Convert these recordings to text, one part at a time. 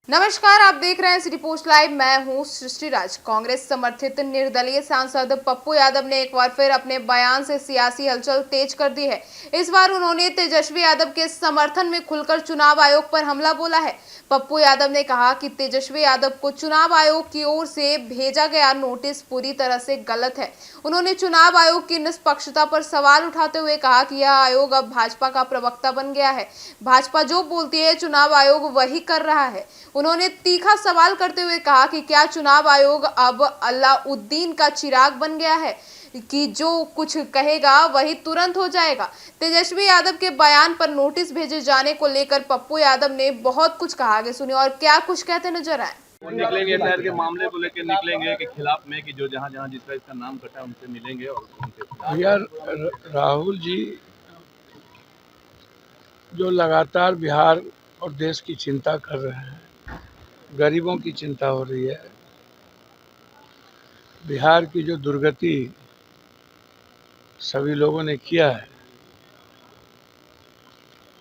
नमस्कार, आप देख रहे हैं सिटी पोस्ट लाइव। मैं हूं सृष्टि राज। कांग्रेस समर्थित निर्दलीय सांसद पप्पू यादव ने एक बार फिर अपने बयान से सियासी हलचल तेज कर दी है। इस बार उन्होंने तेजस्वी यादव के समर्थन में खुलकर चुनाव आयोग पर हमला बोला है। पप्पू यादव ने कहा कि तेजस्वी यादव को चुनाव आयोग की ओर से भेजा गया नोटिस पूरी तरह से गलत है। उन्होंने चुनाव आयोग की निष्पक्षता पर सवाल उठाते हुए कहा कि यह आयोग अब भाजपा का प्रवक्ता बन गया है। भाजपा जो बोलती है चुनाव आयोग वही कर रहा है। उन्होंने तीखा सवाल करते हुए कहा कि क्या चुनाव आयोग अब अलाउद्दीन का चिराग बन गया है कि जो कुछ कहेगा वही तुरंत हो जाएगा। तेजस्वी यादव के बयान पर नोटिस भेजे जाने को लेकर पप्पू यादव ने बहुत कुछ कहा। आगे सुनिए और क्या कुछ कहते नजर आए। निकलेंगे शहर के मामले को लेकर निकलेंगे कि खिलाफ में कि जो जहां जहां जिसका इसका नाम कटा उनसे मिलेंगे और उनके यार राहुल जी जो लगातार बिहार और देश की चिंता कर रहे हैं, गरीबों की चिंता हो रही है, बिहार की जो दुर्गति सभी लोगों ने किया है,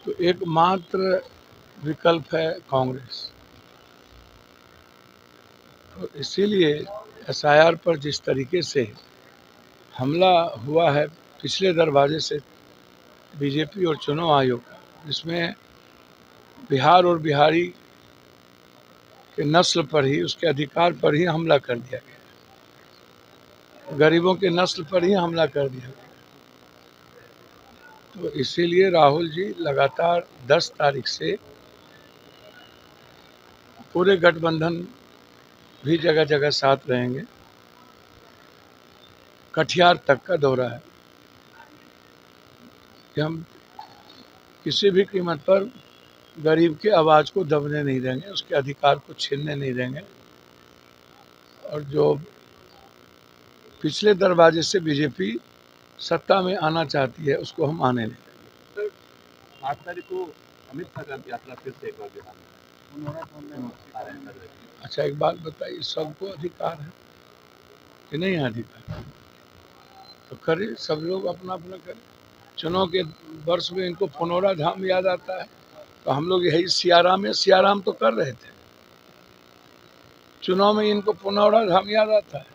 तो एकमात्र विकल्प है कांग्रेस। तो इसीलिए एसआईआर पर जिस तरीके से हमला हुआ है पिछले दरवाजे से बीजेपी और चुनाव आयोग का, जिसमें बिहार और बिहारी के नस्ल पर ही, उसके अधिकार पर ही हमला कर दिया गया, गरीबों के नस्ल पर ही हमला कर दिया गया। तो इसीलिए राहुल जी लगातार 10 तारीख से पूरे गठबंधन भी जगह जगह साथ रहेंगे। कटिहार तक का दौरा है कि हम किसी भी कीमत पर गरीब के आवाज़ को दबने नहीं देंगे, उसके अधिकार को छीनने नहीं देंगे। और जो पिछले दरवाजे से बीजेपी सत्ता में आना चाहती है उसको हम आने नहीं देंगे। 8 तारीख को अमित शाह का यात्रा फिर से एक बार बिहार में। अच्छा, एक बात बताइए, सबको अधिकार है कि नहीं है अधिकार? तो करे, सब लोग अपना अपना करें। चुनाव के वर्ष में इनको पुनौरा धाम याद आता है, तो हम लोग यही सियाराम है, सियाराम तो कर रहे थे। चुनाव में इनको पुनौरा धाम याद आता है,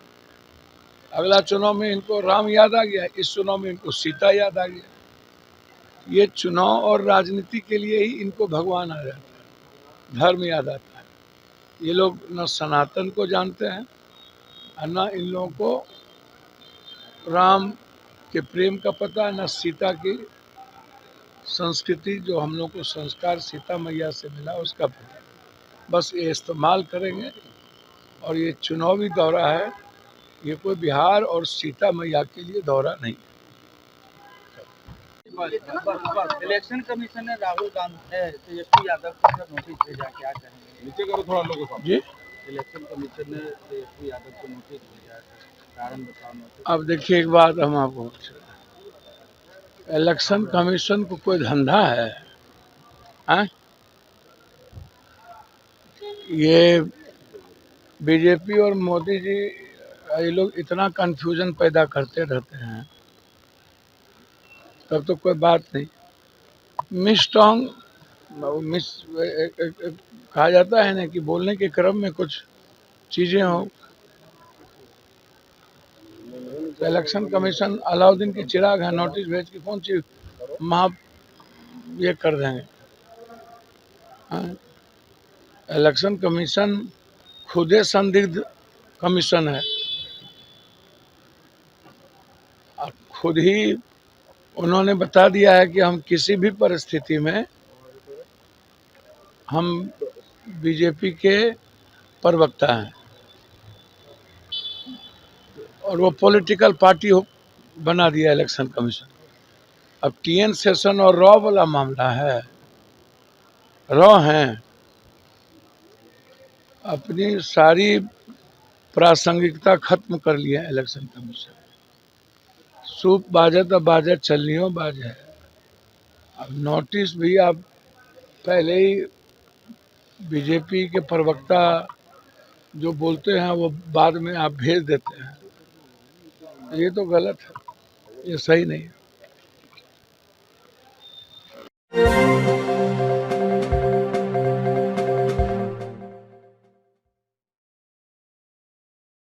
अगला चुनाव में इनको राम याद आ गया, इस चुनाव में इनको सीता याद आ गया। ये चुनाव और राजनीति के लिए ही इनको भगवान आ जाता है, धर्म याद आता है। ये लोग न सनातन को जानते हैं और न इन लोगों को राम के प्रेम का पता, न सीता की संस्कृति जो हम लोग को संस्कार सीता मैया से मिला उसका पता। बस ये इस्तेमाल करेंगे। और ये चुनावी दौरा है, ये कोई बिहार और सीता मैया के लिए दौरा नहीं है। इलेक्शन कमीशन ने राहुल गांधी तेजस्वी यादव को नोटिस भेजा, क्या कहेंगे? नीचे करो थोड़ा लोगों को जी, इलेक्शन कमीशन ने तेजस्वी यादव को नोटिस भेजा, कारण बताओ नोटिस। अब देखिए एक बात हम आपको, इलेक्शन कमीशन को कोई धंधा है? हाँ? ये बीजेपी और मोदी जी, ये लोग इतना कंफ्यूजन पैदा करते रहते हैं, तब तो कोई बात नहीं। मिस टोंग मिस कहा जाता है ना कि बोलने के क्रम में कुछ चीजें हो। तो इलेक्शन कमीशन अलाउद्दीन की चिराग है, नोटिस भेज के कौन सी महा ये कर देंगे? हाँ? इलेक्शन कमीशन खुदे संदिग्ध कमीशन है और खुद ही उन्होंने बता दिया है कि हम किसी भी परिस्थिति में हम बीजेपी के प्रवक्ता हैं और वो पॉलिटिकल पार्टी बना दिया इलेक्शन कमीशन। अब टीएन सेशन और रॉ वाला मामला है, रॉ हैं, अपनी सारी प्रासंगिकता खत्म कर लिया इलेक्शन कमीशन। सूप बाजत अब बाजत चलनियो बाज है। अब नोटिस भी आप पहले ही बीजेपी के प्रवक्ता जो बोलते हैं वो बाद में आप भेज देते हैं, ये तो गलत है, ये सही नहीं है।